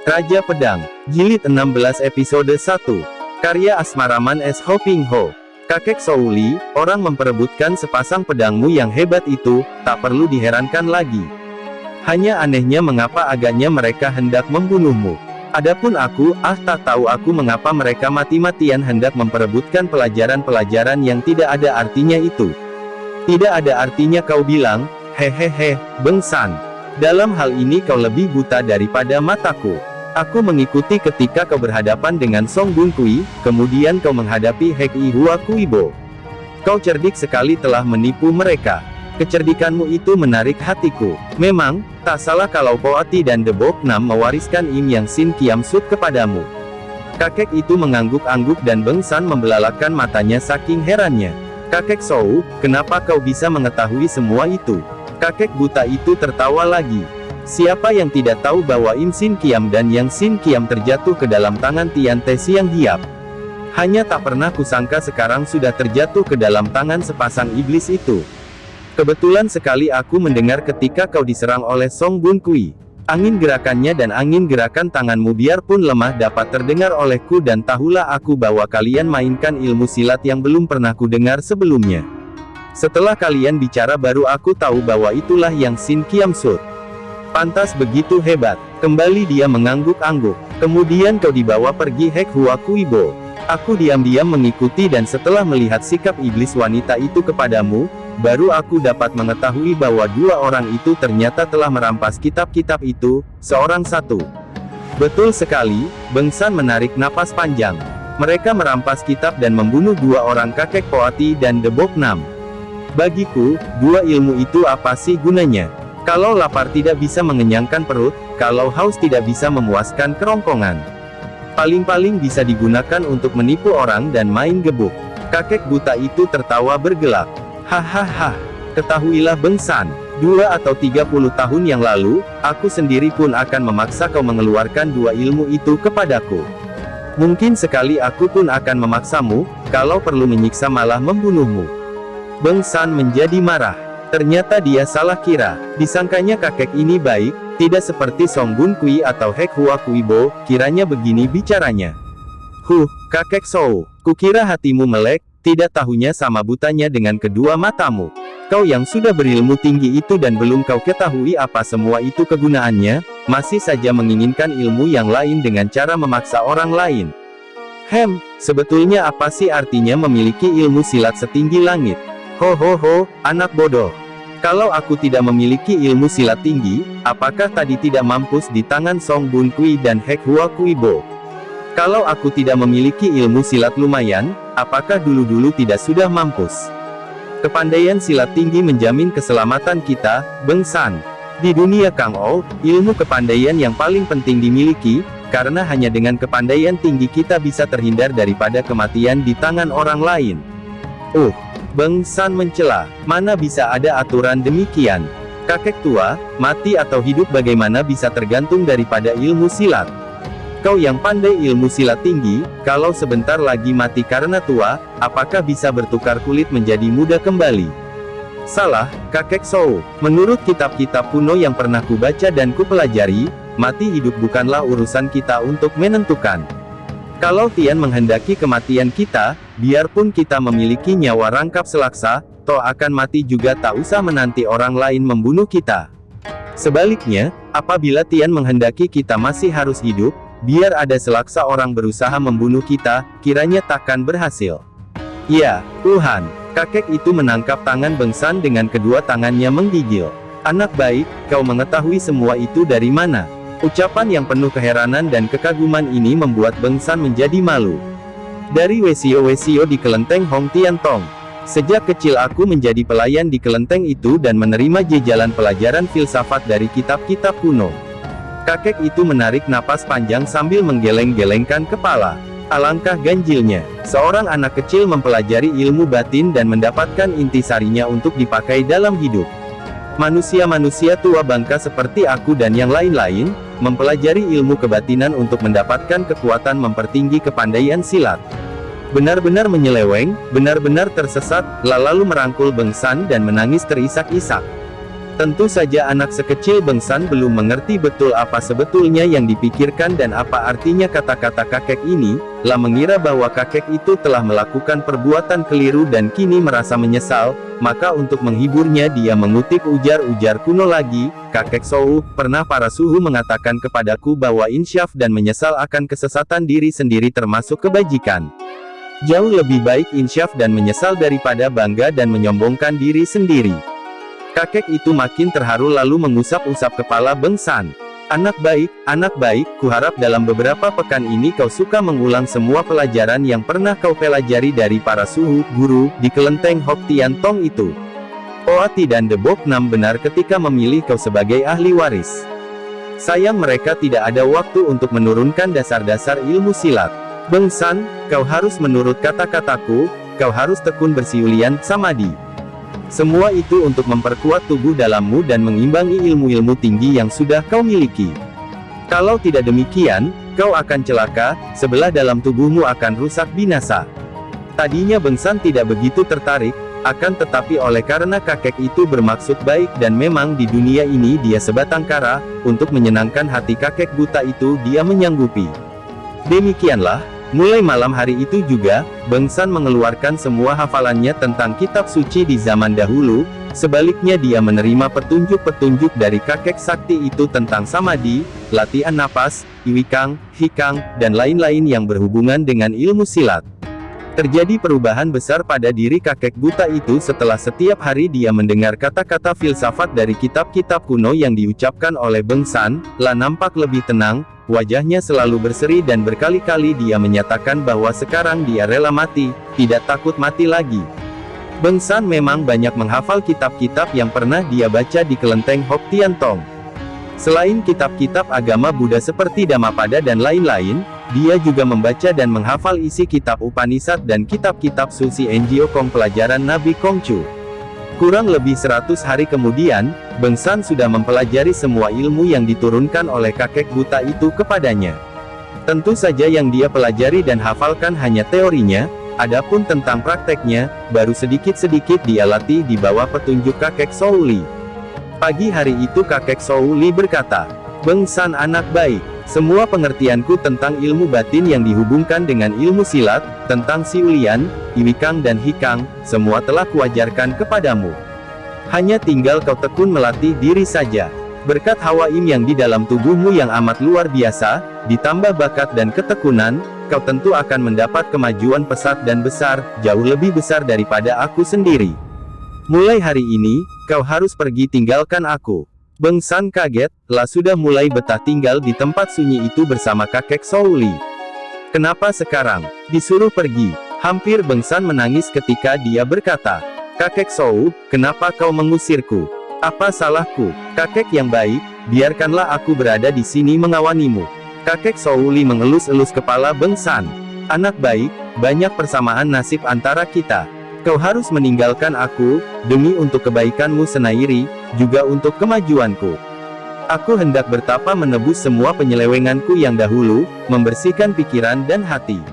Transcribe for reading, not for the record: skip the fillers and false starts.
Raja Pedang, Jilid 16 Episode 1. Karya Asmaraman S. Ho Ping Ho. Kakek Souli, orang memperebutkan sepasang pedangmu yang hebat itu, tak perlu diherankan lagi. Hanya anehnya mengapa agaknya mereka hendak membunuhmu. Adapun aku, tak tahu aku mengapa mereka mati-matian hendak memperebutkan pelajaran-pelajaran yang tidak ada artinya itu. Tidak ada artinya kau bilang, hehehe, Beng San. Dalam hal ini kau lebih buta daripada mataku. Aku mengikuti ketika kau berhadapan dengan Song Bun Kui, kemudian kau menghadapi Hek I Hua Kuibo. Kau cerdik sekali telah menipu mereka. Kecerdikanmu itu menarik hatiku. Memang, tak salah kalau Poati dan The Bok Nam mewariskan Im Yang Sin Kiam Sut kepadamu. Kakek itu mengangguk-angguk dan Beng San membelalakkan matanya saking herannya. Kakek Sou, kenapa kau bisa mengetahui semua itu? Kakek buta itu tertawa lagi. Siapa yang tidak tahu bahwa Im Sin Kiam dan Yang Sin Kiam terjatuh ke dalam tangan Tian Te Siang Giap? Hanya tak pernah kusangka sekarang sudah terjatuh ke dalam tangan sepasang iblis itu. Kebetulan sekali aku mendengar ketika kau diserang oleh Song Bun Kui. Angin gerakannya dan angin gerakan tanganmu biarpun lemah dapat terdengar olehku dan tahulah aku bahwa kalian mainkan ilmu silat yang belum pernah kudengar sebelumnya. Setelah kalian bicara baru aku tahu bahwa itulah Yang Sin Kiam Sut. Pantas begitu hebat. Kembali dia mengangguk-angguk. Kemudian kau dibawa pergi Hek Hua Kuibo. Aku diam-diam mengikuti dan setelah melihat sikap iblis wanita itu kepadamu, baru aku dapat mengetahui bahwa dua orang itu ternyata telah merampas kitab-kitab itu, seorang satu. Betul sekali, Beng San menarik napas panjang. Mereka merampas kitab dan membunuh dua orang kakek Poati dan The Bok Nam. Bagiku, dua ilmu itu apa sih gunanya? Kalau lapar tidak bisa mengenyangkan perut, kalau haus tidak bisa memuaskan kerongkongan. Paling-paling bisa digunakan untuk menipu orang dan main gebuk. Kakek buta itu tertawa bergelak. Hahaha, ketahuilah Beng San, 2 atau 30 tahun yang lalu, aku sendiri pun akan memaksa kau mengeluarkan dua ilmu itu kepadaku. Mungkin sekali aku pun akan memaksamu, kalau perlu menyiksa malah membunuhmu. Beng San menjadi marah. Ternyata dia salah kira. Disangkanya kakek ini baik, tidak seperti Song Bun Kui atau Hek Hua Kuibo, kiranya begini bicaranya. Kakek Sou, kukira hatimu melek, tidak tahunya sama butanya dengan kedua matamu. Kau yang sudah berilmu tinggi itu dan belum kau ketahui apa semua itu kegunaannya, masih saja menginginkan ilmu yang lain dengan cara memaksa orang lain. Sebetulnya apa sih artinya memiliki ilmu silat setinggi langit? Anak bodoh. Kalau aku tidak memiliki ilmu silat tinggi, apakah tadi tidak mampus di tangan Song Bun Kui dan Hek Hua Kuibo? Kalau aku tidak memiliki ilmu silat lumayan, apakah dulu-dulu tidak sudah mampus? Kepandaian silat tinggi menjamin keselamatan kita, Beng San. Di dunia Kang Ou, ilmu kepandaian yang paling penting dimiliki, karena hanya dengan kepandaian tinggi kita bisa terhindar daripada kematian di tangan orang lain. Beng San mencela, mana bisa ada aturan demikian? Kakek tua, mati atau hidup bagaimana bisa tergantung daripada ilmu silat? Kau yang pandai ilmu silat tinggi, kalau sebentar lagi mati karena tua, apakah bisa bertukar kulit menjadi muda kembali? Salah, kakek Sou. Menurut kitab-kitab kuno yang pernah kubaca dan kupelajari, mati hidup bukanlah urusan kita untuk menentukan. Kalau Tian menghendaki kematian kita, biarpun kita memiliki nyawa rangkap selaksa, toh akan mati juga tak usah menanti orang lain membunuh kita. Sebaliknya, apabila Tian menghendaki kita masih harus hidup, biar ada selaksa orang berusaha membunuh kita, kiranya takkan berhasil. Ya, Tuhan. Kakek itu menangkap tangan Beng San dengan kedua tangannya menggigil. Anak baik, kau mengetahui semua itu dari mana? Ucapan yang penuh keheranan dan kekaguman ini membuat Beng San menjadi malu. Dari wesio-wesio di kelenteng Hong Tian Tong. Sejak kecil aku menjadi pelayan di kelenteng itu dan menerima jejalan pelajaran filsafat dari kitab-kitab kuno. Kakek itu menarik napas panjang sambil menggeleng-gelengkan kepala. Alangkah ganjilnya, seorang anak kecil mempelajari ilmu batin dan mendapatkan intisarinya untuk dipakai dalam hidup. Manusia-manusia tua bangka seperti aku dan yang lain-lain, mempelajari ilmu kebatinan untuk mendapatkan kekuatan mempertinggi kepandaian silat. Benar-benar menyeleweng, benar-benar tersesat, lalu merangkul Beng San dan menangis terisak-isak. Tentu saja anak sekecil Beng San belum mengerti betul apa sebetulnya yang dipikirkan dan apa artinya kata-kata kakek ini, lah mengira bahwa kakek itu telah melakukan perbuatan keliru dan kini merasa menyesal, maka untuk menghiburnya dia mengutip ujar-ujar kuno lagi, "Kakek Sou, pernah para suhu mengatakan kepadaku bahwa insyaf dan menyesal akan kesesatan diri sendiri termasuk kebajikan. Jauh lebih baik insyaf dan menyesal daripada bangga dan menyombongkan diri sendiri." Kakek itu makin terharu lalu mengusap-usap kepala Beng San. Anak baik, kuharap dalam beberapa pekan ini kau suka mengulang semua pelajaran yang pernah kau pelajari dari para suhu, guru, di kelenteng Hok Tian Tong itu. Oati dan The Bok Nam benar ketika memilih kau sebagai ahli waris. Sayang mereka tidak ada waktu untuk menurunkan dasar-dasar ilmu silat. Beng San, kau harus menurut kata-kataku, kau harus tekun bersiulian, samadhi. Semua itu untuk memperkuat tubuh dalammu dan mengimbangi ilmu-ilmu tinggi yang sudah kau miliki. Kalau tidak demikian, kau akan celaka, sebelah dalam tubuhmu akan rusak binasa. Tadinya Beng San tidak begitu tertarik, akan tetapi oleh karena kakek itu bermaksud baik dan memang di dunia ini dia sebatang kara, untuk menyenangkan hati kakek buta itu dia menyanggupi. Demikianlah, mulai malam hari itu juga, Beng San mengeluarkan semua hafalannya tentang kitab suci di zaman dahulu, sebaliknya dia menerima petunjuk-petunjuk dari kakek sakti itu tentang samadhi, latihan napas, iwikang, hikang, dan lain-lain yang berhubungan dengan ilmu silat. Terjadi perubahan besar pada diri kakek buta itu setelah setiap hari dia mendengar kata-kata filsafat dari kitab-kitab kuno yang diucapkan oleh Beng San, lah nampak lebih tenang, wajahnya selalu berseri dan berkali-kali dia menyatakan bahwa sekarang dia rela mati, tidak takut mati lagi. Beng San memang banyak menghafal kitab-kitab yang pernah dia baca di kelenteng Hok Tian Tong. Selain kitab-kitab agama Buddha seperti Dhammapada dan lain-lain, dia juga membaca dan menghafal isi kitab Upanishad dan kitab-kitab suci Enjio Kong pelajaran Nabi Kongcu. Kurang lebih 100 hari kemudian, Beng San sudah mempelajari semua ilmu yang diturunkan oleh kakek buta itu kepadanya. Tentu saja yang dia pelajari dan hafalkan hanya teorinya, adapun tentang prakteknya, baru sedikit-sedikit dia latih di bawah petunjuk kakek Sou Li. Pagi hari itu kakek Sou Li berkata, "Beng San anak baik, semua pengertianku tentang ilmu batin yang dihubungkan dengan ilmu silat, tentang siulian, iwikang dan hikang, semua telah kuajarkan kepadamu. Hanya tinggal kau tekun melatih diri saja. Berkat Hawa Im yang di dalam tubuhmu yang amat luar biasa, ditambah bakat dan ketekunan, kau tentu akan mendapat kemajuan pesat dan besar, jauh lebih besar daripada aku sendiri. Mulai hari ini, kau harus pergi tinggalkan aku." Beng San kaget, lah sudah mulai betah tinggal di tempat sunyi itu bersama kakek Sou Li. "Kenapa sekarang disuruh pergi?" Hampir Beng San menangis ketika dia berkata, "Kakek Sou, kenapa kau mengusirku? Apa salahku?" "Kakek yang baik, biarkanlah aku berada di sini mengawanimu." Kakek Sou Li mengelus-elus kepala Beng San. "Anak baik, banyak persamaan nasib antara kita. Kau harus meninggalkan aku, demi untuk kebaikanmu sendiri, juga untuk kemajuanku. Aku hendak bertapa menebus semua penyelewenganku yang dahulu, membersihkan pikiran dan hati."